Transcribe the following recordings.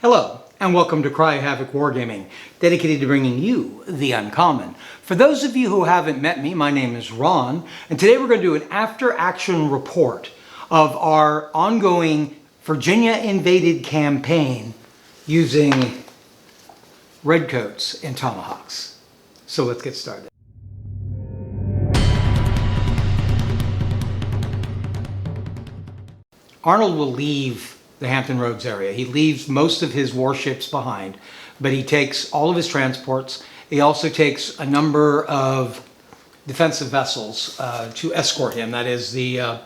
Hello, and welcome to Havoc Wargaming, dedicated to bringing you the uncommon. For those of you who haven't met me, my name is Ron, and today we're going to do an after-action report of our ongoing Virginia invaded campaign using redcoats and tomahawks. So let's get started. Arnold will leave the Hampton Roads area. He leaves most of his warships behind, but he takes all of his transports. He also takes a number of defensive vessels to escort him. That is the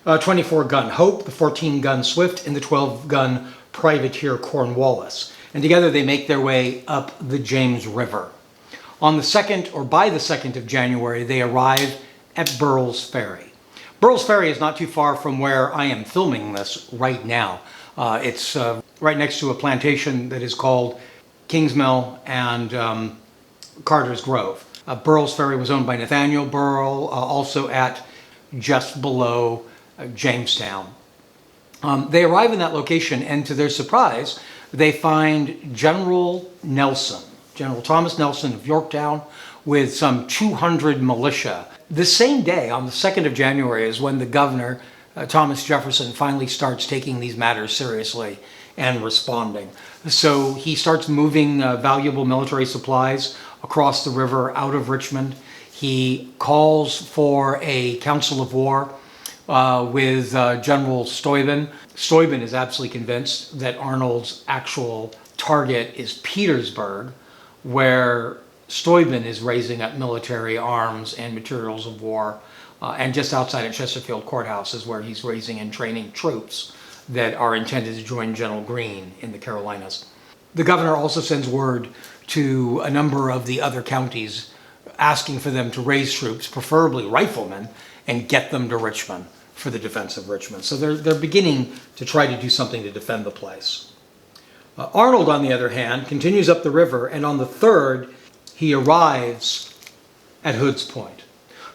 24-gun Hope, the 14-gun Swift, and the 12-gun privateer Cornwallis. And together they make their way up the James River. On the 2nd, or by the 2nd of January, they arrive at Burrell's Ferry. Burrell's Ferry is not too far from where I am filming this right now. It's right next to a plantation that is called Kingsmill and Carter's Grove. Burrell's Ferry was owned by Nathaniel Burrell, also at just below Jamestown. They arrive in that location, and to their surprise, they find General Thomas Nelson of Yorktown, with some 200 militia. The same day, on the 2nd of January, is when the governor, Thomas Jefferson, finally starts taking these matters seriously and responding. So he starts moving valuable military supplies across the river out of Richmond. He calls for a council of war with General Steuben. Steuben is absolutely convinced that Arnold's actual target is Petersburg, where Steuben is raising up military arms and materials of war, and just outside of Chesterfield Courthouse is where he's raising and training troops that are intended to join General Greene in the Carolinas. The governor also sends word to a number of the other counties asking for them to raise troops, preferably riflemen, and get them to Richmond for the defense of Richmond. So they're beginning to try to do something to defend the place. Arnold, on the other hand, continues up the river, and on the 3rd, he arrives at Hood's Point.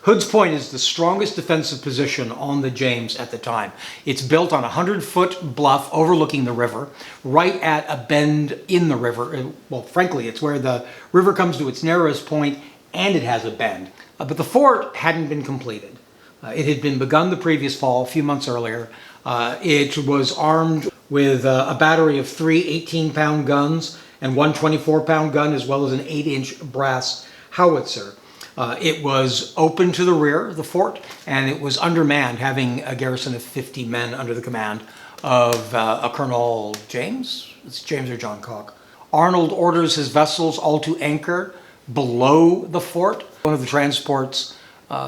Hood's Point is the strongest defensive position on the James at the time. It's built on a 100-foot bluff overlooking the river, right at a bend in the river. Well, frankly, it's where the river comes to its narrowest point, and it has a bend. But the fort hadn't been completed. It had been begun the previous fall, a few months earlier. It was armed with a battery of 3 18-pound guns and one 24-pound gun, as well as an 8-inch brass howitzer. It was open to the rear of the fort, and it was undermanned, having a garrison of 50 men under the command of a Colonel James. It's James or John Cock. Arnold orders his vessels all to anchor below the fort. One of the transports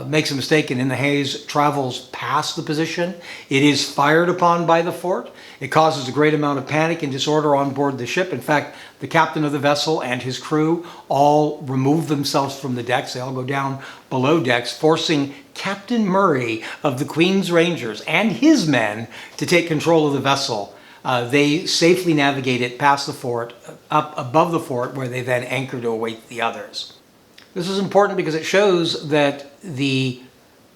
makes a mistake and in the haze travels past the position. It is fired upon by the fort. It causes a great amount of panic and disorder on board the ship. In fact, the captain of the vessel and his crew all remove themselves from the decks. They all go down below decks, forcing Captain Murray of the Queen's Rangers and his men to take control of the vessel. They safely navigate it past the fort, up above the fort, where they then anchor to await the others. This is important because it shows that the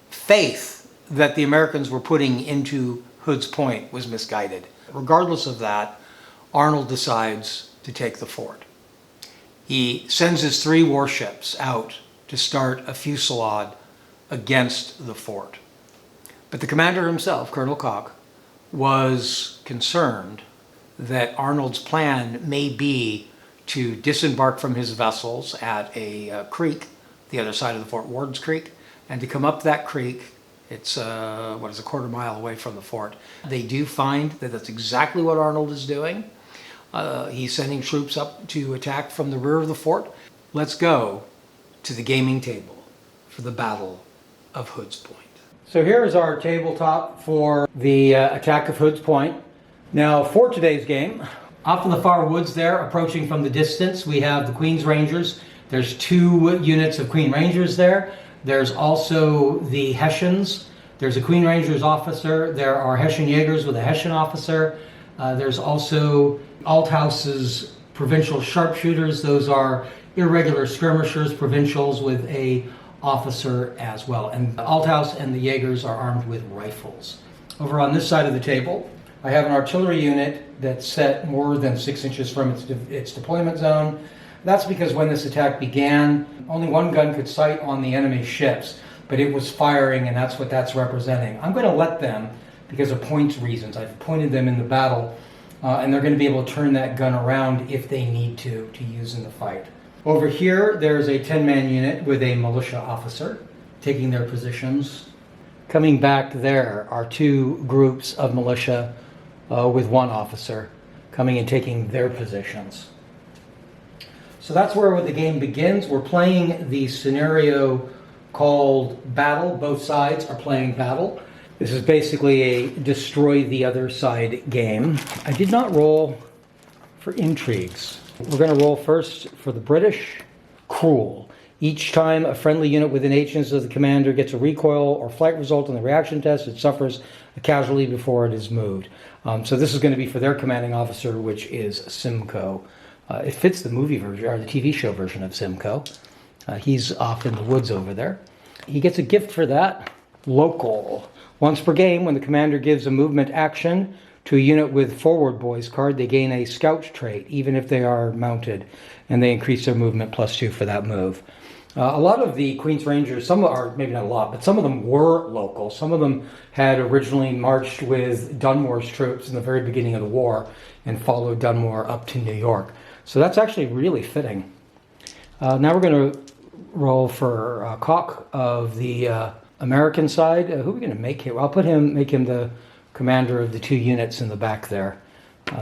faith that the Americans were putting into Hood's Point was misguided. Regardless of that, Arnold decides to take the fort. He sends his 3 warships out to start a fusillade against the fort. But the commander himself, Colonel Cock, was concerned that Arnold's plan may be to disembark from his vessels at a creek, the other side of the fort, Ward's Creek, and to come up that creek. It's a quarter mile away from the fort. They do find that that's exactly what Arnold is doing. He's sending troops up to attack from the rear of the fort. Let's go to the gaming table for the Battle of Hood's Point. So here is our tabletop for the attack of Hood's Point. Now, for today's game, off in the far woods there, approaching from the distance, we have the Queen's Rangers. There's 2 units of Queen Rangers there. There's also the Hessians. There's a Queen Rangers officer. There are Hessian Jaegers with a Hessian officer. There's also Althouse's provincial sharpshooters. Those are irregular skirmishers, provincials with a officer as well. And Althouse and the Jaegers are armed with rifles. Over on this side of the table, I have an artillery unit that's set more than 6 inches from its deployment zone. That's because when this attack began, only one gun could sight on the enemy ships, but it was firing, and that's what that's representing. I'm going to let them, because of points reasons, I've pointed them in the battle, and they're going to be able to turn that gun around if they need to use in the fight. Over here, there's a 10-man unit with a militia officer taking their positions. Coming back there are 2 groups of militia with 1 officer coming and taking their positions. So that's where the game begins. We're playing the scenario called Battle. Both sides are playing Battle. This is basically a destroy the other side game. I did not roll for intrigues. We're going to roll first for the British. Cruel. Each time a friendly unit within 8 inches of the commander gets a recoil or flight result in the reaction test, it suffers a casualty before it is moved. So this is going to be for their commanding officer, which is Simcoe. It fits the movie version, or the TV show version of Simcoe. He's off in the woods over there. He gets a gift for that. Local. Once per game, when the commander gives a movement action to a unit with Forward Boys card, they gain a scout trait, even if they are mounted, and they increase their movement +2 for that move. A lot of the Queen's Rangers, some are, maybe not a lot, but some of them were local. Some of them had originally marched with Dunmore's troops in the very beginning of the war and followed Dunmore up to New York. So that's actually really fitting. Now we're going to roll for Koch of the American side. Who are we going to make him? I'll make him the commander of the 2 units in the back there.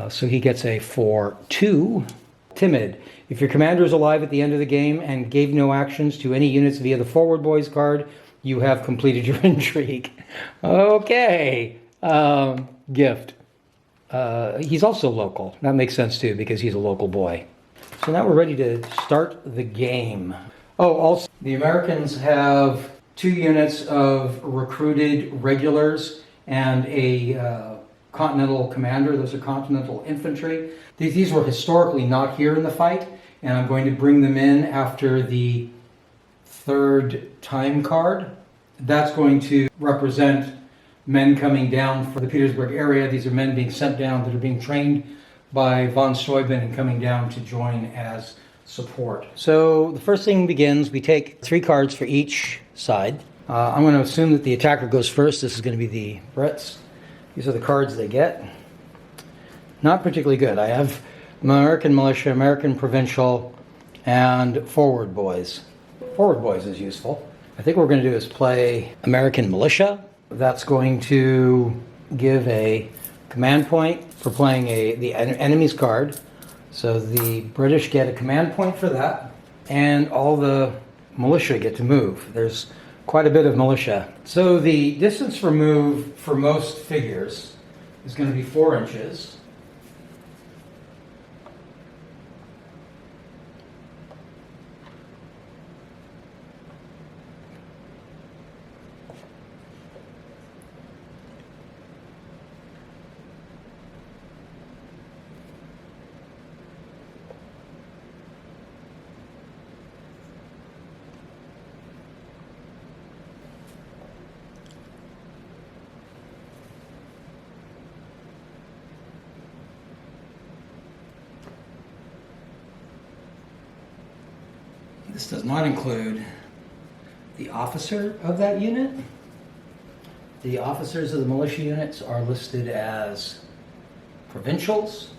So he gets a 4-2. Timid. If your commander is alive at the end of the game and gave no actions to any units via the Forward Boys card, you have completed your intrigue. Okay. Gift. He's also local. That makes sense too, because he's a local boy. So now we're ready to start the game. Oh, also, the Americans have 2 units of recruited regulars and a Continental commander. Those are Continental infantry. These were historically not here in the fight, and I'm going to bring them in after the 3rd time card. That's going to represent men coming down from the Petersburg area. These are men being sent down that are being trained by von Steuben and coming down to join as support. So the first thing begins, we take 3 cards for each side. I'm going to assume that the attacker goes first. This is going to be the Brits. These are the cards they get. Not particularly good. I have American Militia, American Provincial, and Forward Boys. Forward Boys is useful. I think what we're going to do is play American Militia. That's going to give a command point for playing the enemy's card. So the British get a command point for that, and all the militia get to move. There's quite a bit of militia. So the distance for move for most figures is going to be 4 inches. This does not include the officer of that unit. The officers of the militia units are listed as provincials.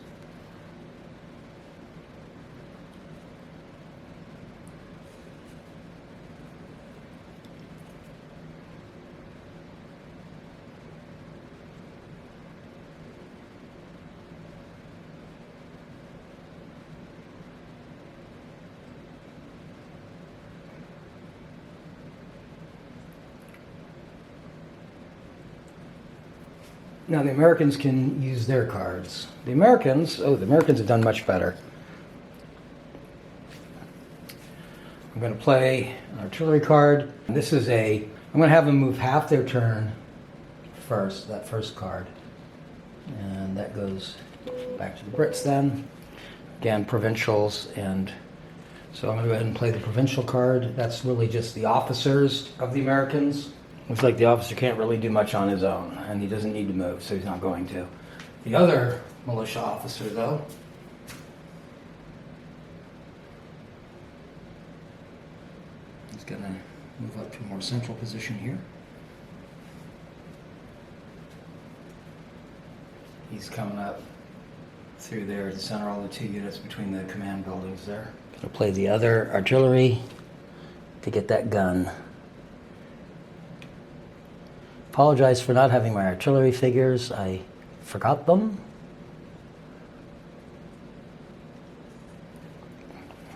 Now the Americans can use their cards. The Americans have done much better. I'm going to play an artillery card. This is I'm going to have them move half their turn first, that first card. And that goes back to the Brits then. Again, provincials, and so I'm going to go ahead and play the provincial card. That's really just the officers of the Americans. Looks like the officer can't really do much on his own, and he doesn't need to move, so he's not going to. The other militia officer, though, is going to move up to a more central position here. He's coming up through there to center all the two units between the command buildings there. Going to play the other artillery to get that gun. Apologize for not having my artillery figures. I forgot them.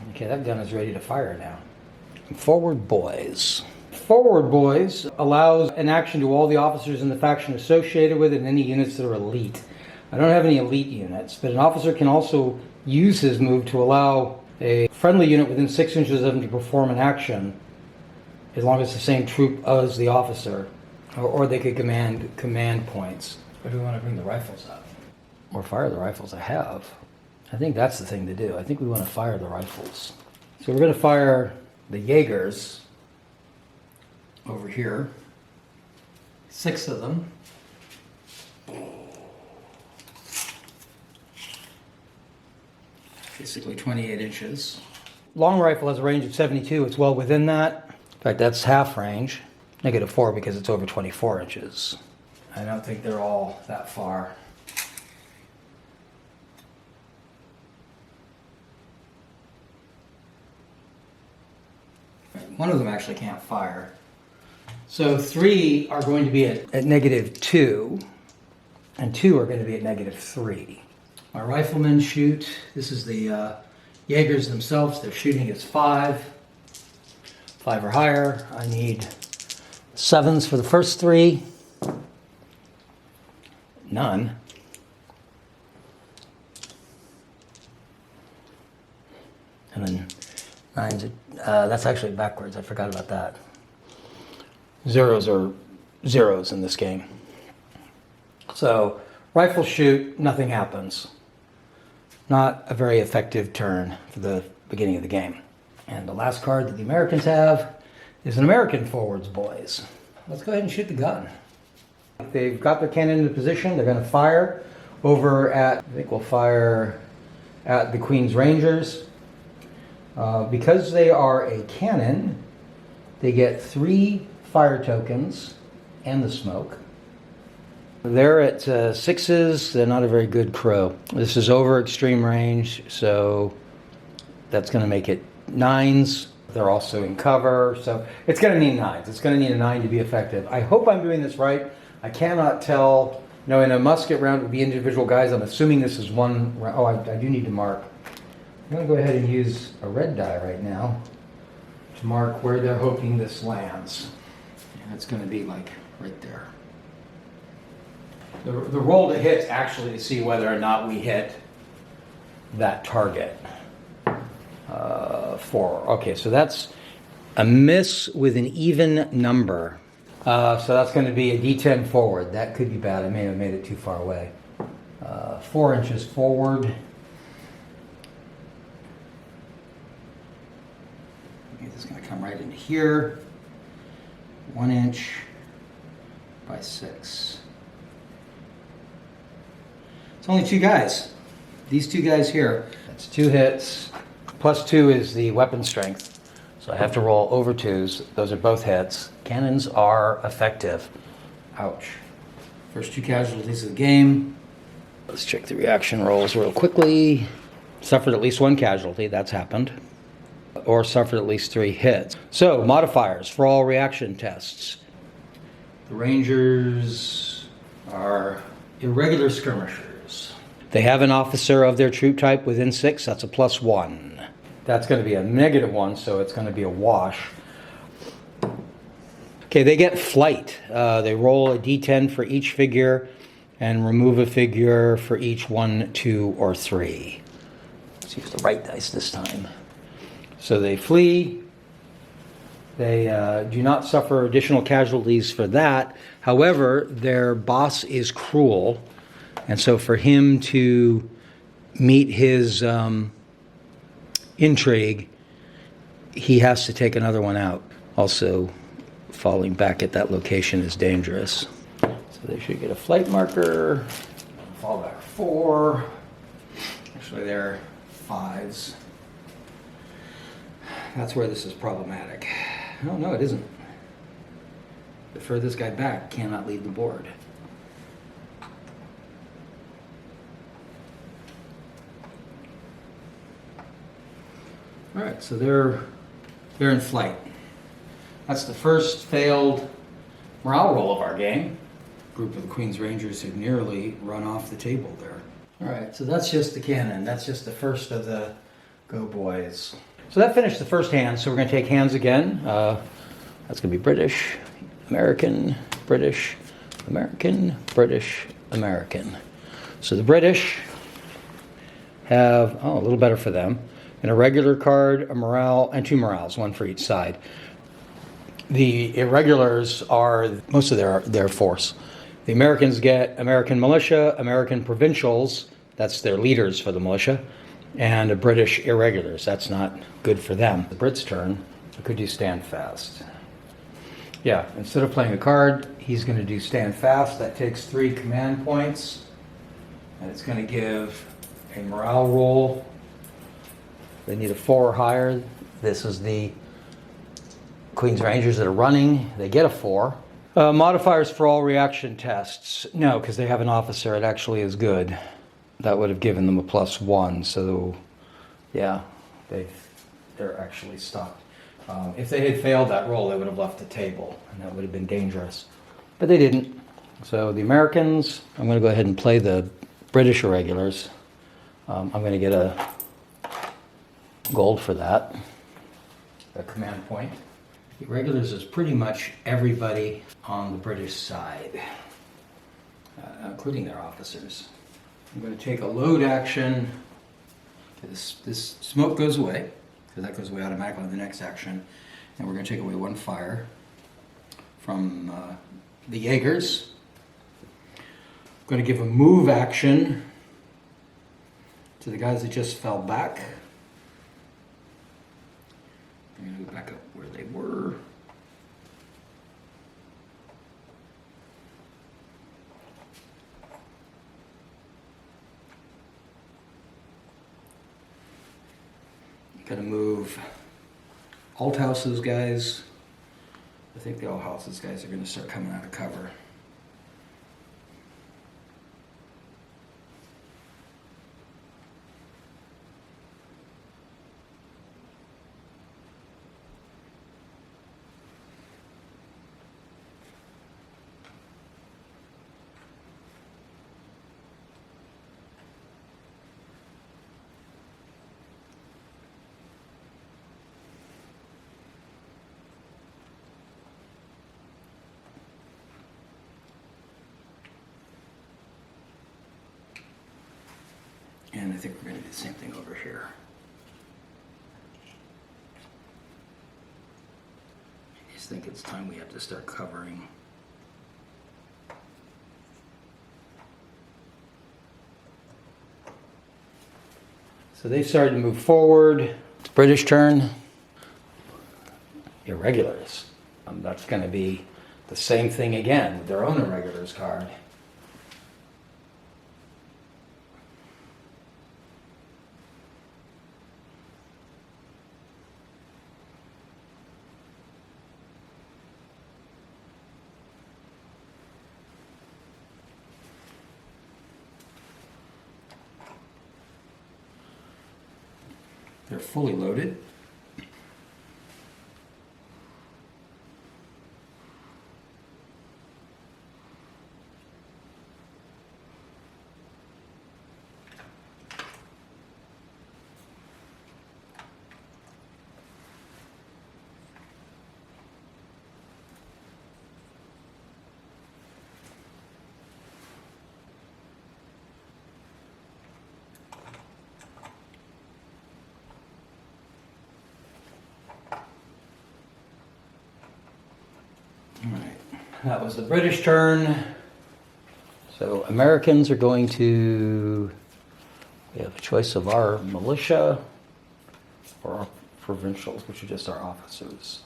Okay, that gun is ready to fire now. Forward boys. Forward boys allows an action to all the officers in the faction associated with it and any units that are elite. I don't have any elite units, but an officer can also use his move to allow a friendly unit within 6 inches of him to perform an action as long as it's the same troop as the officer. Or they could command points. Or do we want to bring the rifles up? Or fire the rifles I have. I think that's the thing to do. I think we want to fire the rifles. So we're going to fire the Jaegers over here. 6 of them. Basically 28 inches. Long rifle has a range of 72. It's well within that. In fact, that's half range. -4 because it's over 24 inches. I don't think they're all that far. One of them actually can't fire. So 3 are going to be at -2, and 2 are going to be at -3. My riflemen shoot. This is the Jaegers themselves. They're shooting as 5. 5 or higher. I need 7s for the first 3. None. And then 9s. That's actually backwards. I forgot about that. 0s are 0s in this game. So rifle shoot, nothing happens. Not a very effective turn for the beginning of the game. And the last card that the Americans have is an American forwards boys. Let's go ahead and shoot the gun. They've got their cannon into position. They're going to fire over at, I think we'll fire at the Queen's Rangers. Because they are a cannon, they get 3 fire tokens and the smoke. They're at 6s. They're not a very good crow. This is over extreme range, so that's going to make it 9s. They're also in cover, so it's going to need 9s. It's going to need a 9 to be effective. I hope I'm doing this right. I cannot tell. You know, in a musket round, it would be individual guys. I'm assuming this is one round. Oh, I do need to mark. I'm going to go ahead and use a red die right now to mark where they're hoping this lands. And it's going to be like right there. The roll to hit actually to see whether or not we hit that target. 4. Okay, so that's a miss with an even number. So that's going to be a D10 forward. That could be bad. I may have made it too far away. 4 inches forward. Okay, this is going to come right into here. 1 inch by 6. It's only 2 guys. These 2 guys here. That's 2 hits. Plus 2 is the weapon strength. So I have to roll over 2s. Those are both hits. Cannons are effective. Ouch. First 2 casualties of the game. Let's check the reaction rolls real quickly. Suffered at least 1 casualty. That's happened. Or suffered at least 3 hits. So, modifiers for all reaction tests. The Rangers are irregular skirmishers. They have an officer of their troop type within 6. That's a +1. That's going to be a -1, so it's going to be a wash. Okay, they get flight. They roll a D10 for each figure and remove a figure for each 1, 2, or 3. Let's use the right dice this time. So they flee. They do not suffer additional casualties for that. However, their boss is cruel. And so for him to meet his intrigue, he has to take another one out. Also, falling back at that location is dangerous. So they should get a flight marker. Fall back 4. Actually, they're 5s. That's where this is problematic. Oh, no, it isn't. The furthest guy back cannot lead the board. All right, so they're in flight. That's the first failed morale roll of our game. Group of the Queen's Rangers have nearly run off the table there. All right, so that's just the cannon. That's just the first of the Go Boys. So that finished the first hand, so we're going to take hands again. That's going to be British, American, British, American, British, American. So the British have, a little better for them, an irregular card, a morale, and 2 morales, 1 for each side. The irregulars are most of their force. The Americans get American militia, American provincials, that's their leaders for the militia, and a British irregulars. That's not good for them. The Brits' turn. Could you stand fast? Yeah, instead of playing a card, he's going to do stand fast. That takes 3 command points, and it's going to give a morale roll. They need a 4 or higher. This is the Queen's Rangers that are running. They get a 4. Modifiers for all reaction tests. No, because they have an officer. It actually is good. That would have given them a +1. So, yeah, they're actually stopped. If they had failed that roll, they would have left the table, and that would have been dangerous. But they didn't. So the Americans, I'm going to go ahead and play the British irregulars. I'm going to get a gold for that, a command point. The irregulars is pretty much everybody on the British side, including their officers. I'm going to take a load action. This smoke goes away, because that goes away automatically in the next action. And we're going to take away 1 fire from the Jaegers. I'm going to give a move action to the guys that just fell back. I'm going to go back up where they were. Got to move Althouse's guys. I think the Althouse's guys are going to start coming out of cover. And I think we're going to do the same thing over here. I just think it's time we have to start covering. So they've started to move forward. It's British turn. Irregulars. That's going to be the same thing again with their own irregulars card. They're fully loaded. That was the British turn. So Americans are going to, we have a choice of our militia or our provincials, which are just our officers.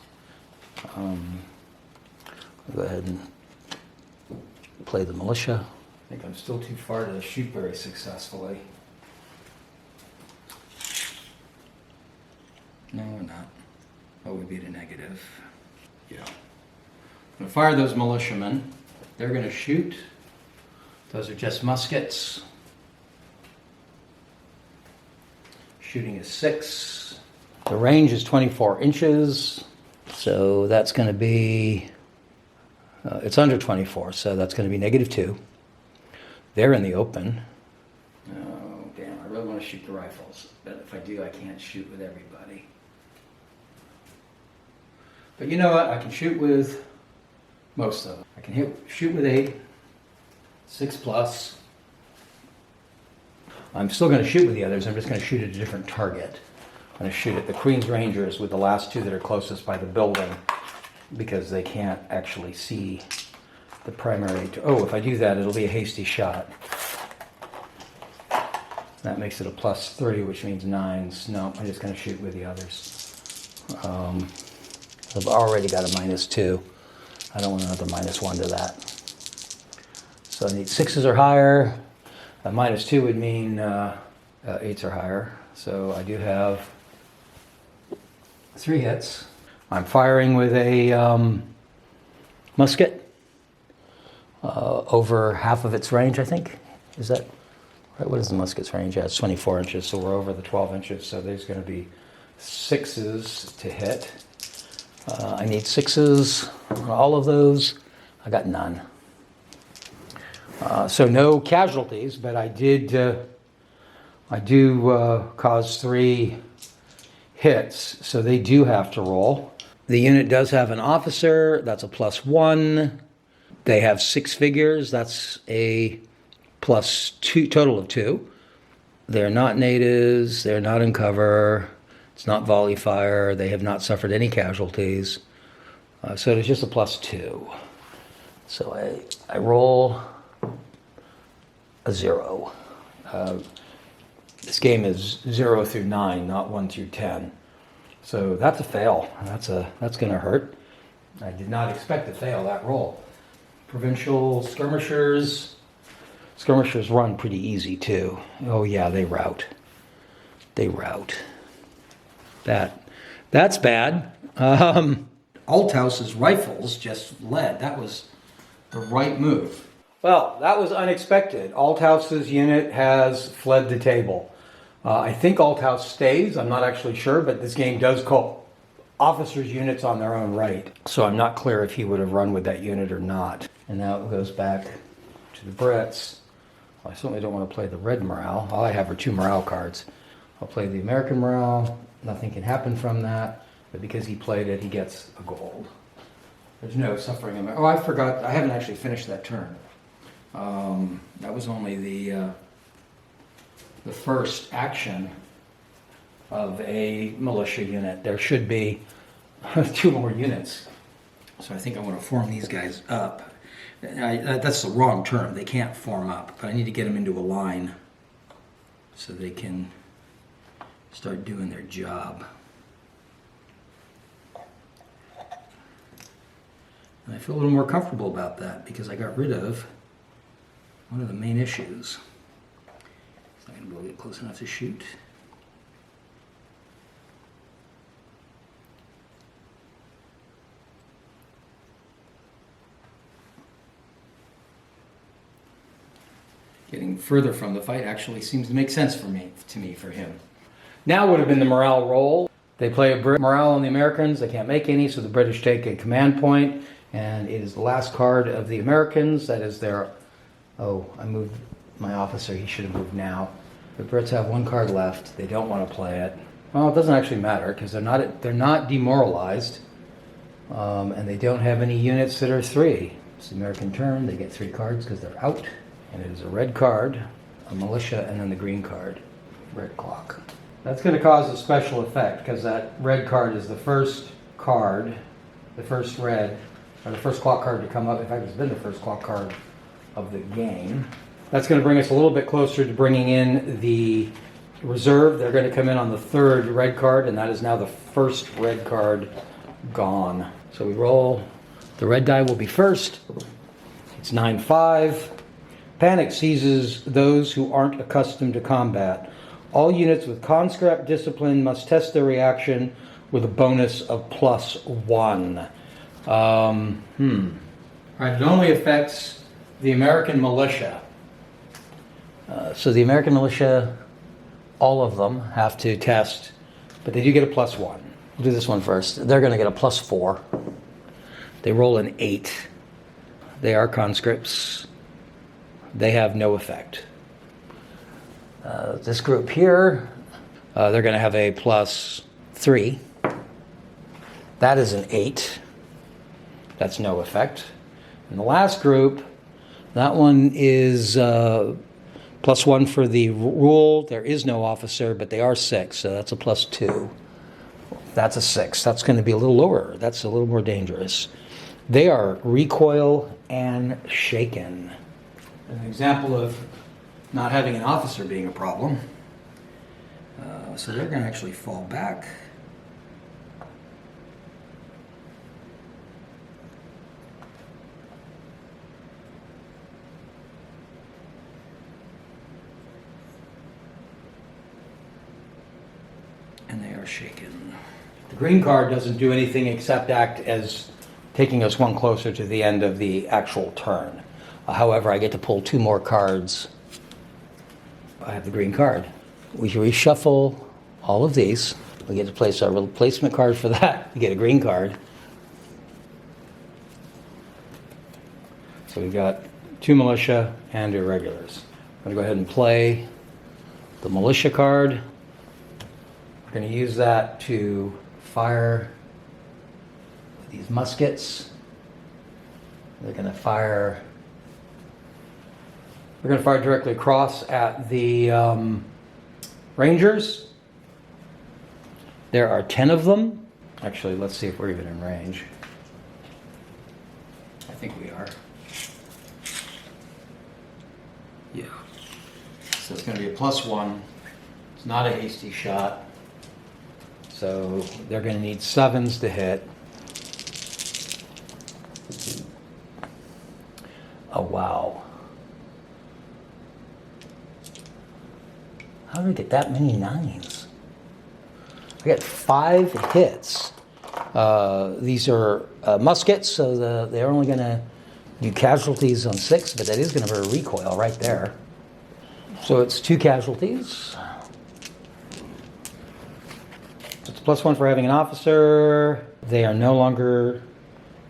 I'll go ahead and play the militia. I think I'm still too far to shoot very successfully. No, we're not. Oh, we beat a negative. Yeah. I'm gonna fire those militiamen. They're gonna shoot. Those are just muskets. Shooting is 6. The range is 24 inches. So that's gonna be, it's under 24, so that's gonna be -2. They're in the open. Oh, damn, I really wanna shoot the rifles. But if I do, I can't shoot with everybody. But you know what? I can shoot with most of them. I can shoot with 8, 6+. I'm still going to shoot with the others. I'm just going to shoot at a different target. I'm going to shoot at the Queen's Rangers with the last 2 that are closest by the building because they can't actually see the primary. Oh, if I do that, it'll be a hasty shot. That makes it a +3, which means 9s. No, I'm just going to shoot with the others. I've already got a -2. I don't want another -1 to that. So I need 6s or higher. A -2 would mean 8s or higher. So I do have 3 hits. I'm firing with a musket over half of its range, I think. Is that right? What is the musket's range? Yeah, it's 24 inches, so we're over the 12 inches. So there's going to be 6s to hit. I need 6s on all of those. I got none. So no casualties, but I do cause 3 hits, so they do have to roll. The unit does have an officer. That's a +1. They have 6 figures. That's a +2, total of 2. They're not natives. They're not in cover. It's not volley fire. They have not suffered any casualties. So it's just a +2. So I roll a 0. This game is 0 through 9, not 1 through 10. So that's a fail. That's going to hurt. I did not expect to fail that roll. Provincial skirmishers. Skirmishers run pretty easy too. Oh yeah, they rout. They rout. That's bad. Althouse's rifles just led. That was the right move. Well, that was unexpected. Althouse's unit has fled the table. I think Althouse stays. I'm not actually sure, but this game does call officers' units on their own right. So I'm not clear if he would have run with that unit or not. And now it goes back to the Brits. Well, I certainly don't want to play the red morale. All I have are 2 morale cards. I'll play the American morale. Nothing can happen from that. But because he played it, he gets a gold. There's no suffering. Oh, I forgot. I haven't actually finished that turn. That was only the first action of a militia unit. There should be 2 more units. So I think I want to form these guys up. That's the wrong term. They can't form up, but I need to get them into a line so they can start doing their job. And I feel a little more comfortable about that because I got rid of one of the main issues. It's not going to be able to get close enough to shoot. Getting further from the fight actually seems to make sense for him. Now would have been the morale roll. They play a morale on the Americans. They can't make any, so the British take a command point, and it is the last card of the Americans. That is their... Oh, I moved my officer. He should have moved now. The Brits have 1 card left. They don't want to play it. Well, it doesn't actually matter because they're not demoralized, and they don't have any units that are 3. It's the American turn. They get 3 cards because they're out, and it is a red card, a militia, and then the green card. Red clock. That's going to cause a special effect because that red card is the first card, the first red, or the first clock card to come up. In fact, it's been the first clock card of the game. That's going to bring us a little bit closer to bringing in the reserve. They're going to come in on the 3rd red card, and that is now the first red card gone. So we roll. The red die will be first. It's 9-5. Panic seizes those who aren't accustomed to combat. All units with conscript discipline must test their reaction with a bonus of +1. Right, it only affects the American militia. So the American militia, all of them have to test, but they do get a +1. We'll do this one first. They're going to get a +4. They roll an 8. They are conscripts. They have no effect. This group here, they're going to have a +3. That is an 8. That's no effect. And the last group, that one is +1 for the rule. There is no officer, but they are 6, so that's a +2. That's a 6. That's going to be a little lower. That's a little more dangerous. They are recoil and shaken. An example of not having an officer being a problem. So they're going to actually fall back. And they are shaken. The green card doesn't do anything except act as taking us one closer to the end of the actual turn. However, I get to pull 2 more cards. I have the green card. We reshuffle all of these. We get to place our replacement card for that. We get a green card. So we've got 2 militia and irregulars. I'm going to go ahead and play the militia card. We're going to use that to fire these muskets. They're going to fire. We're going to fire directly across at the Rangers. There are 10 of them. Actually, let's see if we're even in range. I think we are. Yeah. So it's going to be a +1. It's not a hasty shot. So they're going to need 7s to hit. Oh, wow. How did I get that many 9s? I got 5 hits. These are muskets, so they're only going to do casualties on 6, but that is going to be a recoil right there. So it's 2 casualties. It's +1 for having an officer. They are no longer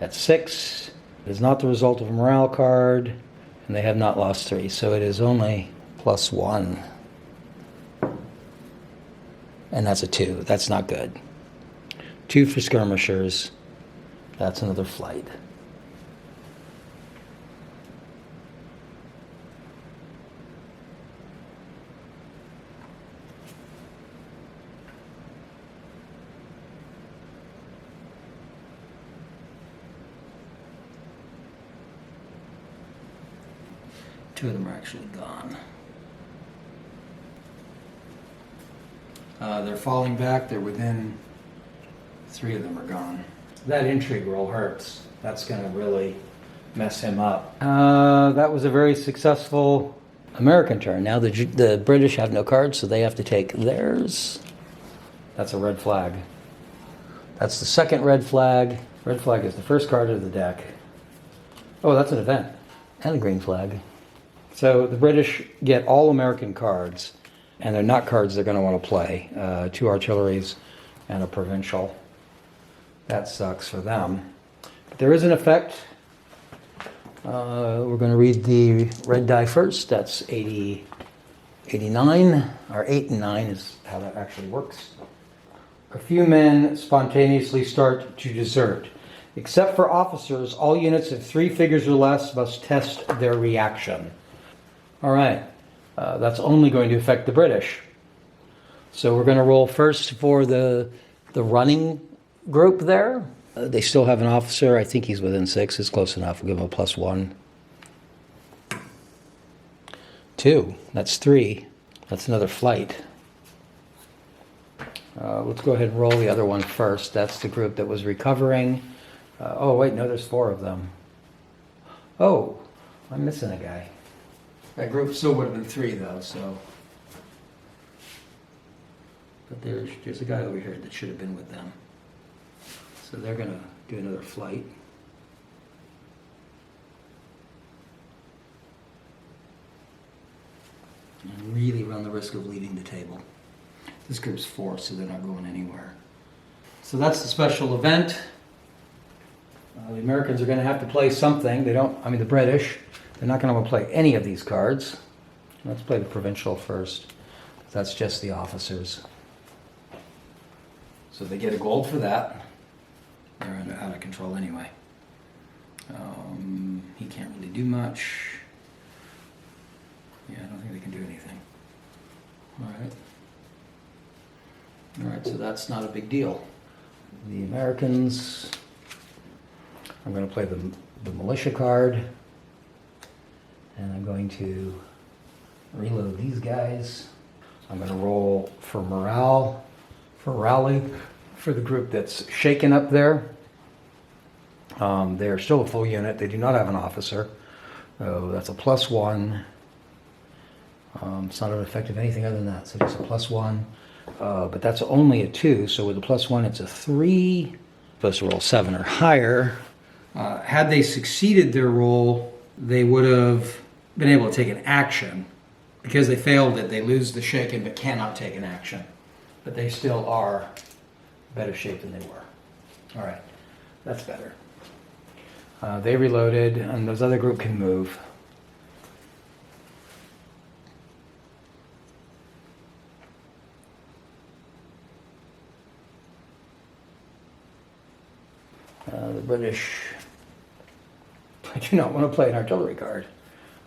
at 6. It is not the result of a morale card, and they have not lost 3, so it is only +1. And that's a 2. That's not good. 2 for skirmishers. That's another flight. Two of them are actually gone. They're falling back. They're within. 3 of them are gone. That intrigue roll hurts. That's going to really mess him up. That was a very successful American turn. Now the British have no cards, so they have to take theirs. That's a red flag. That's the second red flag. Red flag is the first card of the deck. Oh, that's an event. And a green flag. So the British get all American cards, and they're not cards they're going to want to play. 2 artilleries and a provincial. That sucks for them. But there is an effect. We're going to read the red die first. That's 89, or 8 and 9 is how that actually works. A few men spontaneously start to desert. Except for officers, all units of 3 figures or less must test their reaction. All right, that's only going to affect the British. So we're going to roll first for the running group there. They still have an officer. I think he's within 6. It's close enough. We'll give him a +1. 2. That's 3. That's another flight. Let's go ahead and roll the other one first. That's the group that was recovering. Oh, wait, no, there's 4 of them. Oh, I'm missing a guy. That group still would have been 3 though, so. But there's a guy over here that should have been with them. So they're gonna do another flight. And really run the risk of leaving the table. This group's 4, so they're not going anywhere. So that's the special event. The Americans are going to have to play something. The British, they're not going to want to play any of these cards. Let's play the provincial first. That's just the officers. So they get a gold for that. They're out of control anyway. He can't really do much. Yeah, I don't think they can do anything. All right, so that's not a big deal. The Americans, I'm going to play the militia card, and I'm going to reload these guys. I'm going to roll for morale, for rally, for the group that's shaken up there. They're still a full unit. They do not have an officer. So that's a +1. It's not effective anything other than that, so just a +1. But that's only a 2, so with a +1 it's a 3. Supposed to roll 7 or higher. Had they succeeded their roll, they would have been able to take an action. Because they failed it, they lose the shaken but cannot take an action. But they still are better shape than they were. All right, that's better. They reloaded, and those other group can move. The British, I do not want to play an artillery card.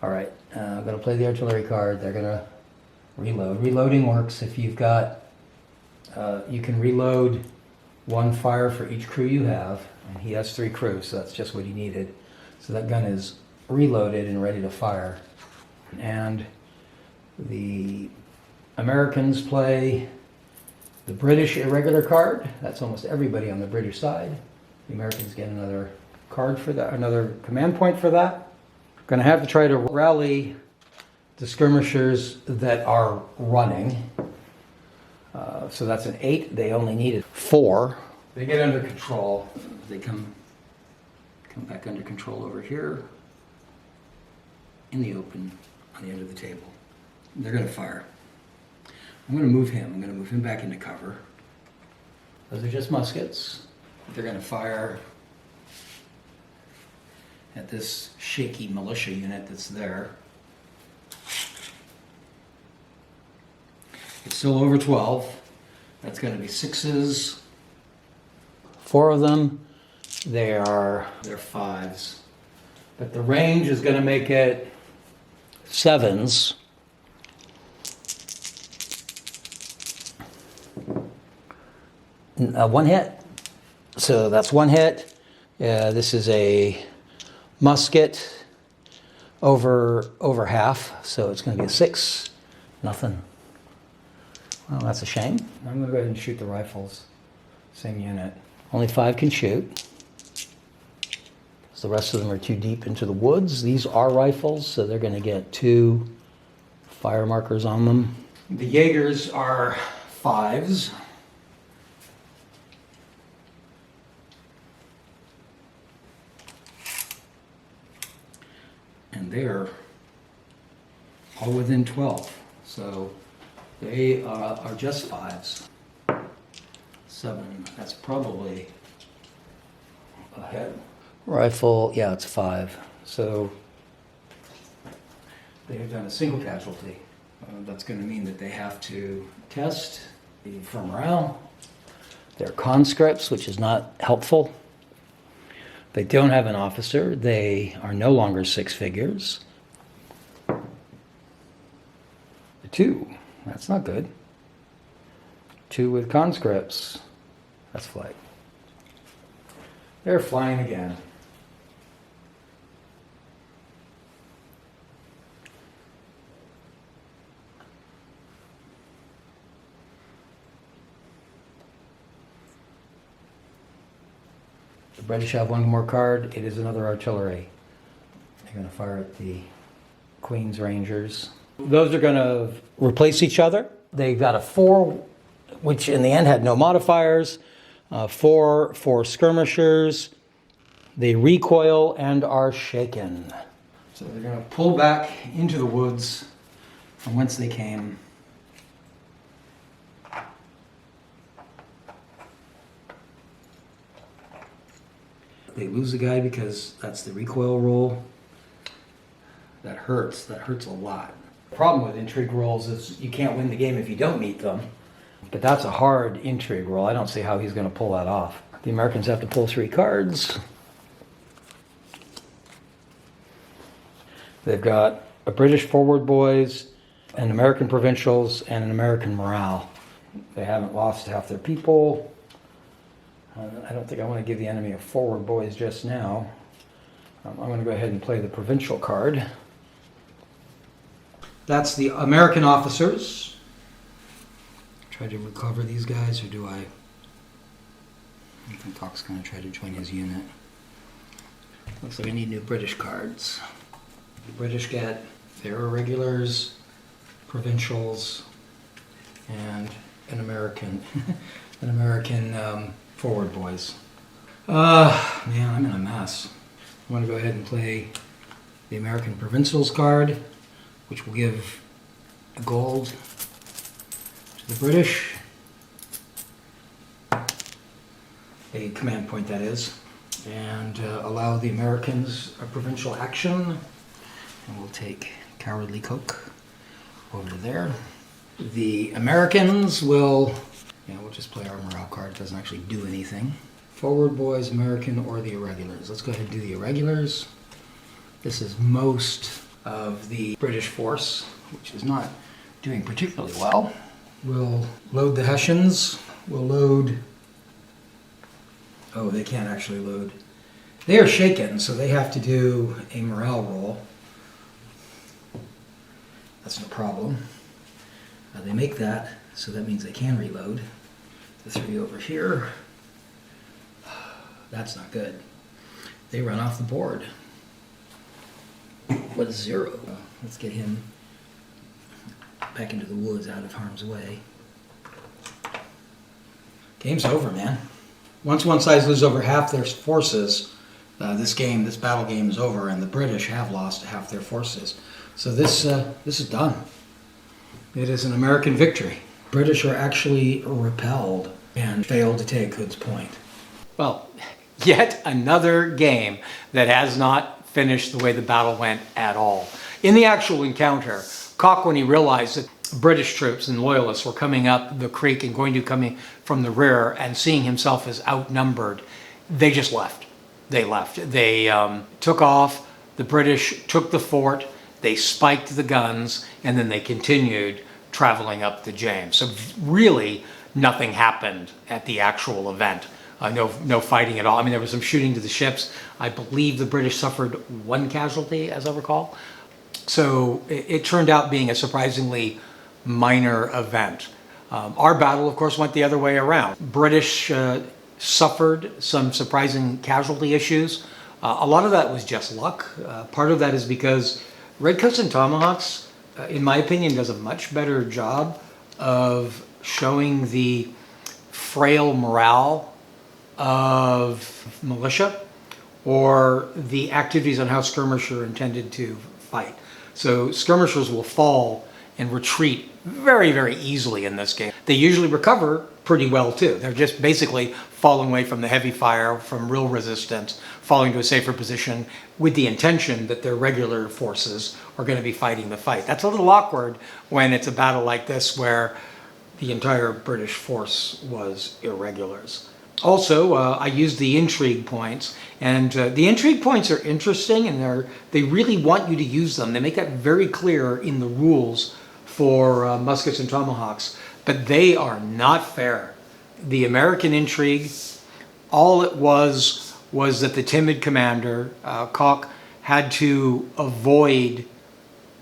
All right, I'm going to play the artillery card. They're going to reload. Reloading works if you've got, you can reload 1 fire for each crew you have. And he has 3 crews, so that's just what he needed. So that gun is reloaded and ready to fire. And the Americans play the British irregular card. That's almost everybody on the British side. The Americans get another card for that, another command point for that. Going to have to try to rally the skirmishers that are running. So that's an 8. They only needed 4. They get under control. They come back under control over here in the open on the end of the table. They're going to fire. I'm going to move him. I'm going to move him back into cover. Those are just muskets. They're going to fire at this shaky militia unit that's there. It's still over 12. That's going to be 6s. 4 of them, they're 5s. But the range is going to make it 7s. One hit. So that's 1 hit. This is a musket over half, so it's going to be a 6. Nothing. Well, that's a shame. I'm going to go ahead and shoot the rifles. Same unit. Only 5 can shoot. So the rest of them are too deep into the woods. These are rifles, so they're going to get 2 fire markers on them. The Jaegers are 5s. And they're all within 12. So they are just 5s. 7, that's probably ahead. Rifle, yeah, it's 5. So they have done a single casualty. That's going to mean that they have to test for morale. They're conscripts, which is not helpful. They don't have an officer. They are no longer 6 figures. 2, that's not good. 2 with conscripts. That's flight. They're flying again. The British have 1 more card. It is another artillery. They're going to fire at the Queen's Rangers. Those are going to replace each other. They've got a 4, which in the end had no modifiers, 4 for skirmishers. They recoil and are shaken. So they're going to pull back into the woods from whence they came. They lose a guy because that's the recoil roll. That hurts a lot. The problem with intrigue rolls is you can't win the game if you don't meet them. But that's a hard intrigue roll. I don't see how he's going to pull that off. The Americans have to pull 3 cards. They've got a British forward boys, an American provincials, and an American morale. They haven't lost half their people. I don't think I want to give the enemy a forward boys just now. I'm going to go ahead and play the provincial card. That's the American officers. Try to recover these guys, or do I? I think Cock's going to try to join his unit. Looks like I need new British cards. The British get their irregulars, provincials, and an American, forward boys. Man, I'm in a mess. I'm going to go ahead and play the American provincials card, which will give a gold to the British. A command point, that is. And allow the Americans a provincial action. And we'll take Cowardly Coke over to there. The Americans will, we'll just play our morale card. It doesn't actually do anything. Forward boys, American, or the irregulars. Let's go ahead and do the irregulars. This is most of the British force, which is not doing particularly well. We'll load the Hessians. We'll load... Oh, they can't actually load. They are shaken, so they have to do a morale roll. That's no problem. They make that, so that means they can reload. The 3 over here. That's not good. They run off the board. What is 0? Let's get him back into the woods, out of harm's way. Game's over, man. Once one side loses over half their forces, this battle game is over, and the British have lost half their forces. So this is done. It is an American victory. British are actually repelled and failed to take Hood's Point. Well, yet another game that has not finished the way the battle went at all. In the actual encounter, Cock, when he realized that British troops and loyalists were coming up the creek and coming from the rear, and seeing himself as outnumbered, they just left. They left. They took off. The British took the fort. They spiked the guns, and then they continued traveling up the James. So really, nothing happened at the actual event. No fighting at all. I mean, there was some shooting to the ships. I believe the British suffered 1 casualty, as I recall. So it turned out being a surprisingly minor event. Our battle, of course, went the other way around. British suffered some surprising casualty issues. A lot of that was just luck. Part of that is because Muskets and Tomahawks, in my opinion, does a much better job of showing the frail morale of militia or the activities on how skirmishers are intended to fight. So skirmishers will fall and retreat very, very easily in this game. They usually recover pretty well too. They're just basically falling away from the heavy fire, from real resistance, falling to a safer position with the intention that their regular forces are going to be fighting the fight. That's a little awkward when it's a battle like this where the entire British force was irregulars. Also, I used the intrigue points, and the intrigue points are interesting, and they really want you to use them. They make that very clear in the rules for Muskets and Tomahawks, but they are not fair. The American intrigue, all it was that the timid commander, Cock, had to avoid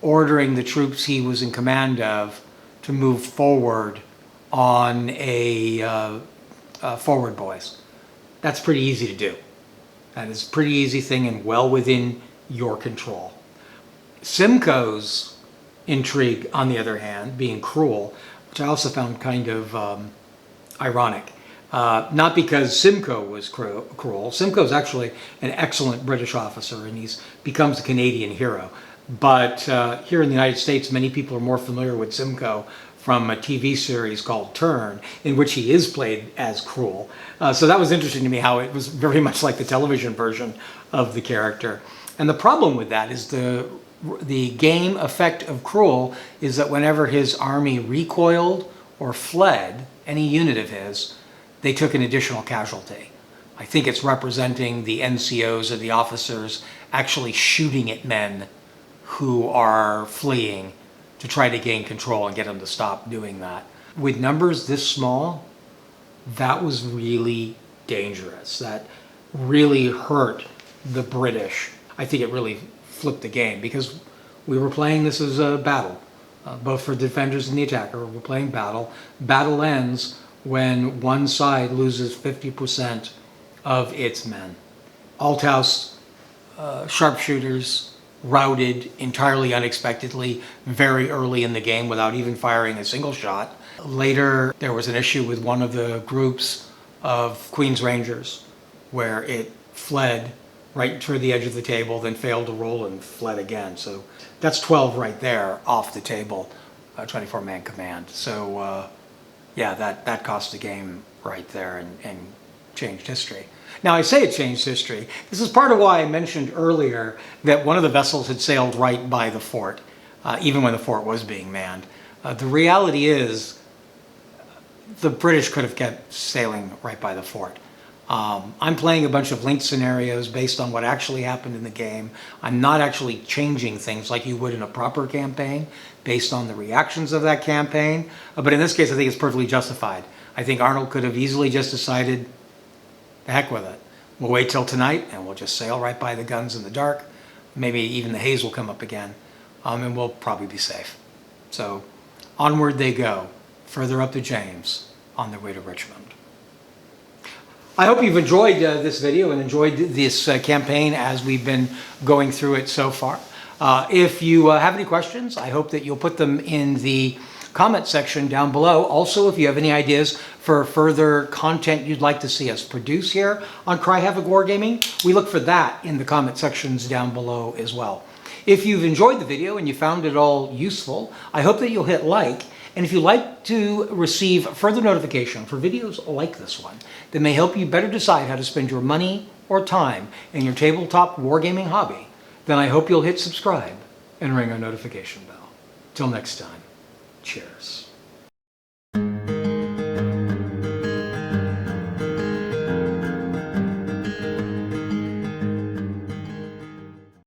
ordering the troops he was in command of to move forward on a forward boys. That's pretty easy to do. That is a pretty easy thing and well within your control. Simcoe's intrigue, on the other hand, being cruel, which I also found kind of ironic. Not because Simcoe was cruel. Simcoe's actually an excellent British officer, and he becomes a Canadian hero. But here in the United States, many people are more familiar with Simcoe from a TV series called Turn, in which he is played as cruel. So that was interesting to me, how it was very much like the television version of the character. And the problem with that is the game effect of cruel is that whenever his army recoiled or fled, any unit of his, they took an additional casualty. I think it's representing the NCOs or the officers actually shooting at men who are fleeing to try to gain control and get them to stop doing that. With numbers this small, that was really dangerous. That really hurt the British. I think it really flipped the game, because we were playing this as a battle, both for the defenders and the attacker. We're playing battle. Battle ends when one side loses 50% of its men. Althouse sharpshooters routed entirely unexpectedly very early in the game without even firing a single shot. Later, there was an issue with one of the groups of Queen's Rangers where it fled right toward the edge of the table, then failed to roll and fled again. So that's 12 right there off the table, 24-man command. So yeah, that cost the game right there and changed history. Now, I say it changed history. This is part of why I mentioned earlier that one of the vessels had sailed right by the fort, even when the fort was being manned. The reality is the British could have kept sailing right by the fort. I'm playing a bunch of linked scenarios based on what actually happened in the game. I'm not actually changing things like you would in a proper campaign based on the reactions of that campaign. But in this case, I think it's perfectly justified. I think Arnold could have easily just decided, the heck with it. We'll wait till tonight and we'll just sail right by the guns in the dark. Maybe even the haze will come up again, and we'll probably be safe. So onward they go, further up the James, on their way to Richmond. I hope you've enjoyed this video and enjoyed this campaign as we've been going through it so far. If you have any questions, I hope that you'll put them in the comment section down below. Also, if you have any ideas for further content you'd like to see us produce here on Cry Havoc Wargaming, we look for that in the comment sections down below as well. If you've enjoyed the video and you found it all useful, I hope that you'll hit like. And if you'd like to receive further notification for videos like this one that may help you better decide how to spend your money or time in your tabletop wargaming hobby, then I hope you'll hit subscribe and ring our notification bell. Till next time, cheers.